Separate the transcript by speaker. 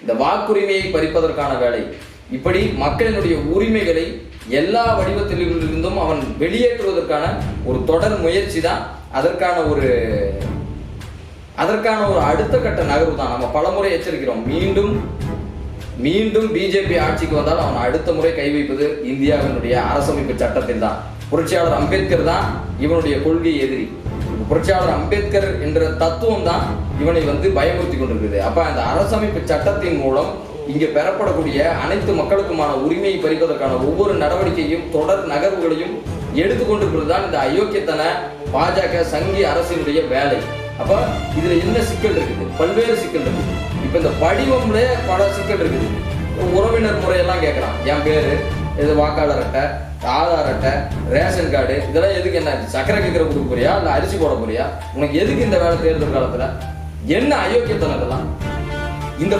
Speaker 1: இந்த வாக்குரிமையை பறிப்பதற்கான வேலை. இப்படி மக்களினுடைய உரிமைகளை எல்லா வடிவத்திலிருந்தும் அவன் வெளியேற்றுவதற்கான ஒரு தொடர் முயற்சி தான். அதற்கான ஒரு அடுத்த கட்ட நகர்வு தான். நம்ம பலமுறை எச்சரிக்கிறோம். மீண்டும் பிஜேபி ஆட்சிக்கு வந்தால் அவன் அடுத்த முறை கை வைப்பது இந்தியாவினுடைய அரசமைப்பு சட்டத்தில் தான். புரட்சியாளர் அம்பேத்கர் தான் இவனுடைய கொள்கை எதிரி. புரட்சியாளர் அம்பேத்கர் என்ற தத்துவம் தான் இவனை பயமுறுத்தி கொண்டிருக்குது. அப்ப அந்த அரசமைப்பு சட்டத்தின் மூலம் இங்க பெறப்படக்கூடிய அனைத்து மக்களுக்குமான உரிமையை பறிப்பதற்கான ஒவ்வொரு நடவடிக்கையும் தொடர் நகர்வுகளையும் எடுத்துக்கொண்டிருப்பது தான் இந்த அயோக்கியத்தன பாஜக சங்கி அரசினுடைய வேலை. அப்ப இதுல என்ன சிக்கல் இருக்குது? பல்வேறு சிக்கல் இருக்குது. இப்ப இந்த படிவம்ல பல சிக்கல் இருக்குது. உறவினர் முறையெல்லாம் கேட்கறான். என் பேரு இது, வாக்காளர் அட்டை, ஆதார் அட்டை, ரேஷன் கார்டு, இதெல்லாம் எதுக்கு? என்ன சக்கரை கேட்கற கொடுக்க போறியா இல்ல அரிசி போட போறியா? உனக்கு எதுக்கு இந்த வேலை? தேர்தல் காலத்துல என்ன அயோக்கியத்தனம் இதெல்லாம்? இந்த